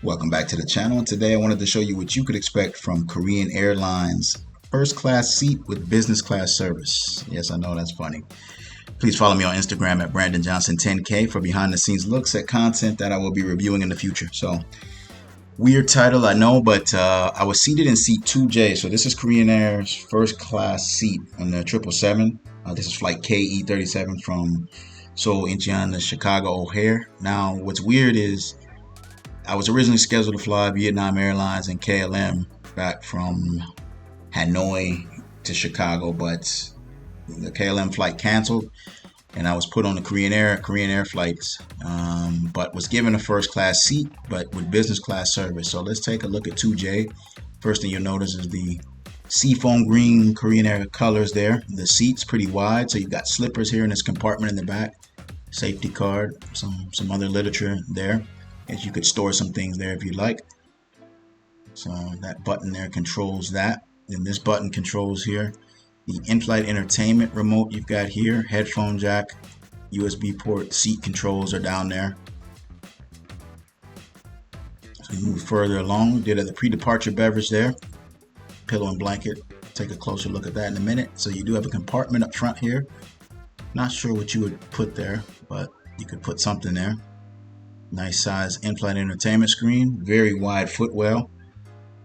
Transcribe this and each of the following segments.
Welcome back to the channel. Today I wanted to show you what you could expect from Korean Airlines first class seat with business class service. Yes, I know that's funny. Please follow me on Instagram at BrandonJohnson10K for behind the scenes looks at content that I will be reviewing in the future. So weird title, I know, but I was seated in seat 2J. So this is Korean Air's first class seat on the 777. This is flight KE37 from Seoul, Incheon to Chicago O'Hare. Now, what's weird is I was originally scheduled to fly Vietnam Airlines and KLM back from Hanoi to Chicago, but the KLM flight canceled and I was put on the Korean Air flights, but was given a first class seat, but with business class service. So let's take a look at 2J. First thing you'll notice is the seafoam green Korean Air colors there. The seat's pretty wide, so you've got slippers here in this compartment in the back, safety card, some other literature there, as you could store some things there if you'd like. So that button there controls that. Then this button controls here the in-flight entertainment remote you've got here, headphone jack, USB port, seat controls are down there. So we move further along. We did the pre-departure beverage there, pillow and blanket. Take a closer look at that in a minute. So you do have a compartment up front here. Not sure what you would put there, but you could put something there. Nice size in-flight entertainment screen, very wide footwell.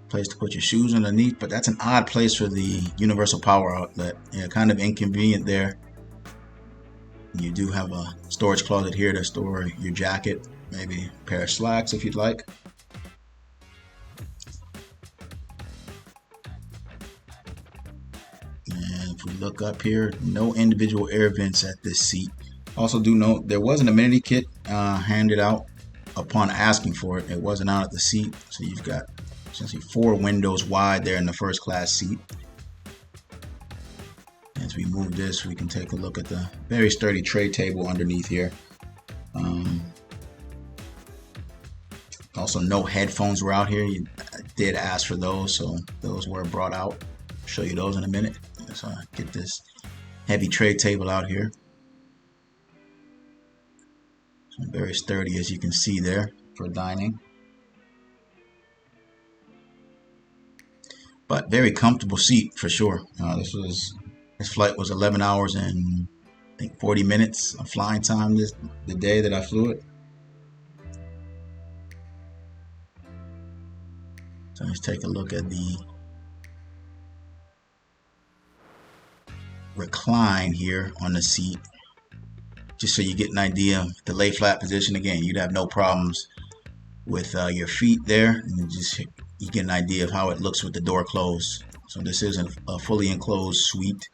Place to put your shoes underneath, but that's an odd place for the universal power outlet. Yeah, kind of inconvenient there. You do have a storage closet here to store your jacket, maybe a pair of slacks if you'd like. And if we look up here, no individual air vents at this seat. Also do note there was an amenity kit handed out upon asking for it. It wasn't out at the seat, so you've got essentially 4 windows wide there in the first class seat. As we move this, we can take a look at the very sturdy tray table underneath here. Also, no headphones were out here. I did ask for those, so those were brought out. I'll show you those in a minute. So I get this heavy tray table out here. So very sturdy, as you can see there, for dining. But very comfortable seat for sure. This flight was 11 hours and I think 40 minutes of flying time the day that I flew it. So let's take a look at the recline here on the seat, just so you get an idea of the lay flat position. Again, you'd have no problems with your feet there, and you get an idea of how it looks with the door closed. So this isn't a fully enclosed suite,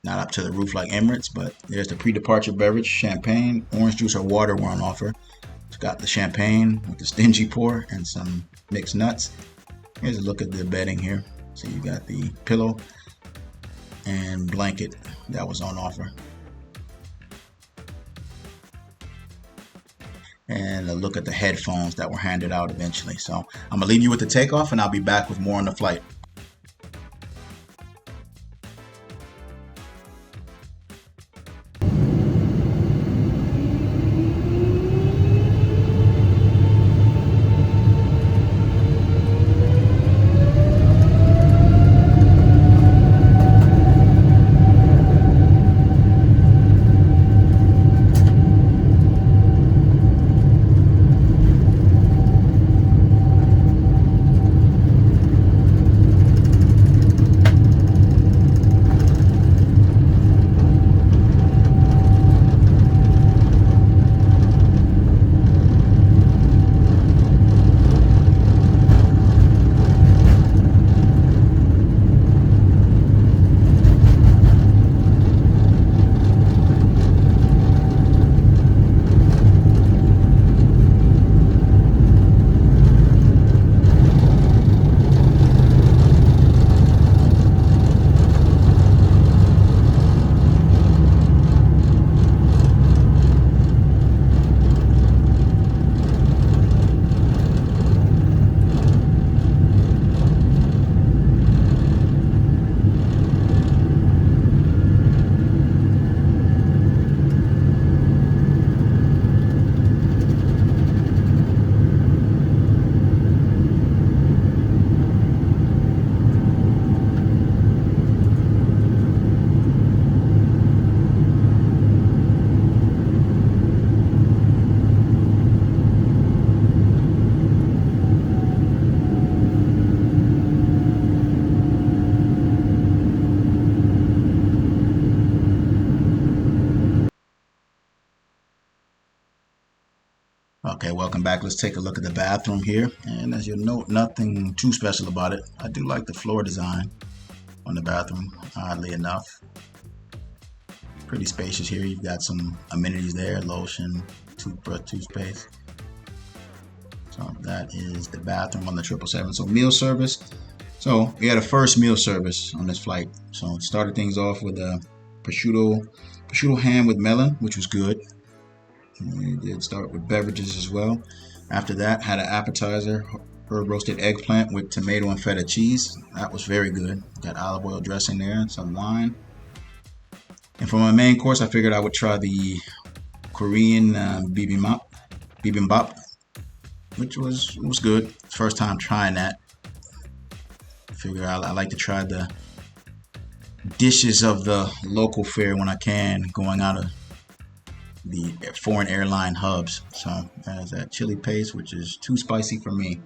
not up to the roof like Emirates, but there's the pre-departure beverage, champagne, orange juice or water were on offer. It's got the champagne with the stingy pour and some mixed nuts. Here's a look at the bedding here. So you got the pillow and blanket that was on offer. And a look at the headphones that were handed out eventually. So I'm gonna leave you with the takeoff and I'll be back with more on the flight. Welcome back. Let's take a look at the bathroom here. And as you'll note, nothing too special about it. I do like the floor design on the bathroom, oddly enough. Pretty spacious here. You've got some amenities there, lotion, toothbrush, toothpaste. So that is the bathroom on the 777. So meal service. So we had a first meal service on this flight. So it started things off with a prosciutto ham with melon, which was good. We did start with beverages as well. After that, had an appetizer, herb roasted eggplant with tomato and feta cheese. That was very good. Got olive oil dressing there, some wine. And for my main course, I figured I would try the Korean bibimbap, which was good. First time trying that. Figure I like to try the dishes of the local fare when I can, going out of the foreign airline hubs. So that is that chili paste, which is too spicy for me.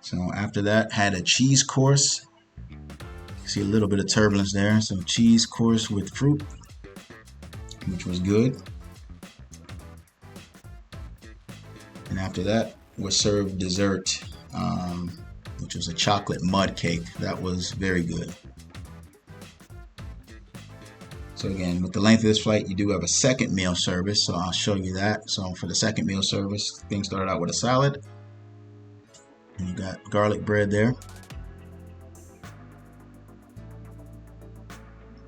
So after that, had a cheese course. You see a little bit of turbulence there. So cheese course with fruit, which was good. And after that was served dessert, which was a chocolate mud cake. That was very good. So again, with the length of this flight, you do have a second meal service, so I'll show you that. So for the second meal service, things started out with a salad. And you got garlic bread there.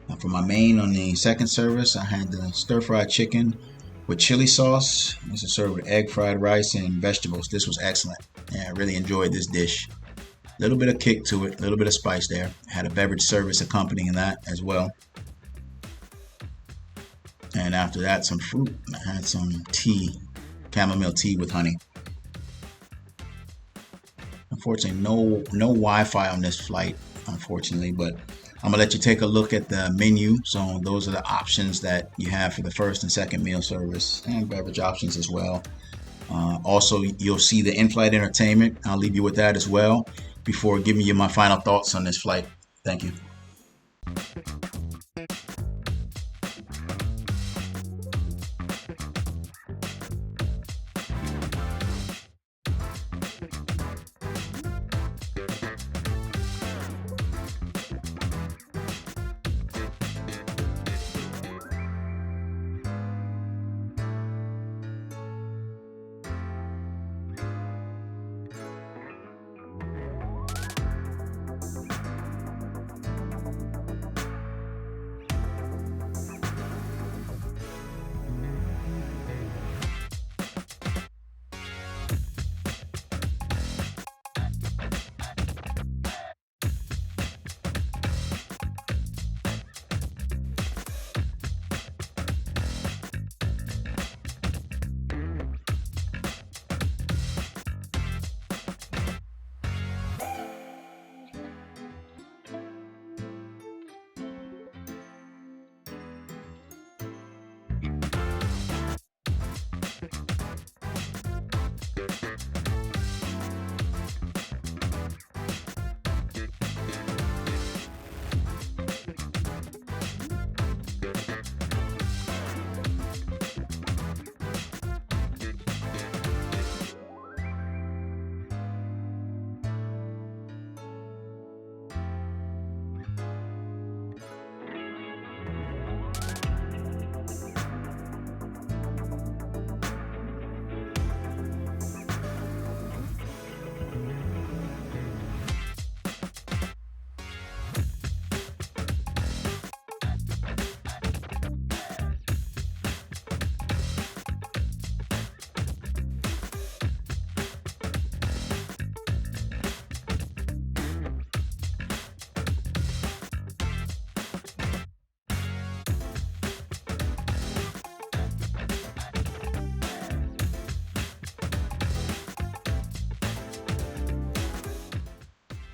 Now for my main on the second service, I had the stir-fried chicken with chili sauce. This is served with egg, fried rice, and vegetables. This was excellent. Yeah, I really enjoyed this dish. A little bit of kick to it, a little bit of spice there. Had a beverage service accompanying that as well. And after that, some fruit. I had some tea, chamomile tea with honey. Unfortunately, no Wi-Fi on this flight, unfortunately, but I'm gonna let you take a look at the menu. So those are the options that you have for the first and second meal service, and beverage options as well. Also, you'll see the in-flight entertainment. I'll leave you with that as well before giving you my final thoughts on this flight. Thank you.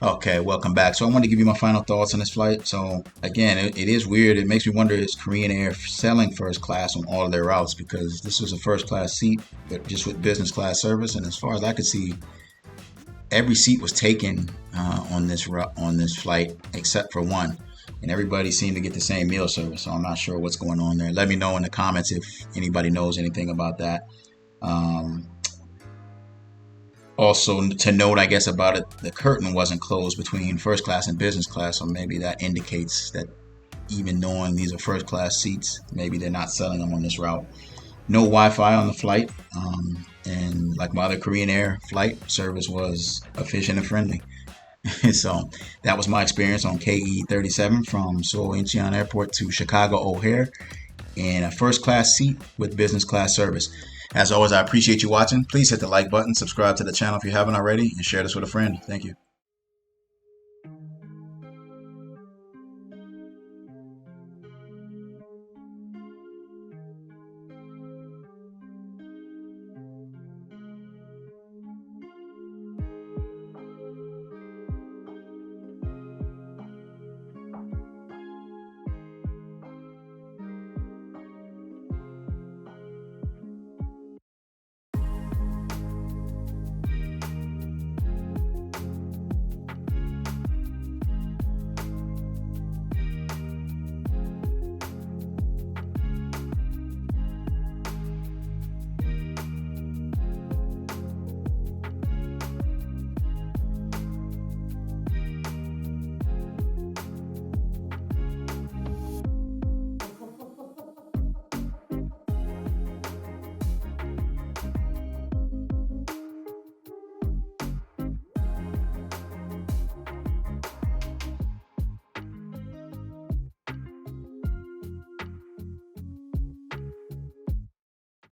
Okay, welcome back. So I want to give you my final thoughts on this flight. So again, it is weird. It makes me wonder, is Korean Air selling first class on all of their routes? Because this was a first class seat, but just with business class service. And as far as I could see, every seat was taken on this flight except for one. And everybody seemed to get the same meal service. So I'm not sure what's going on there. Let me know in the comments if anybody knows anything about that. Um, Also, to note, I guess, about it, the curtain wasn't closed between first class and business class, so maybe that indicates that even knowing these are first class seats, maybe they're not selling them on this route. No Wi-Fi on the flight, and like my other Korean Air flight, service was efficient and friendly. So that was my experience on KE-37 from Seoul Incheon Airport to Chicago O'Hare in a first class seat with business class service. As always, I appreciate you watching. Please hit the like button, subscribe to the channel if you haven't already, and share this with a friend. Thank you.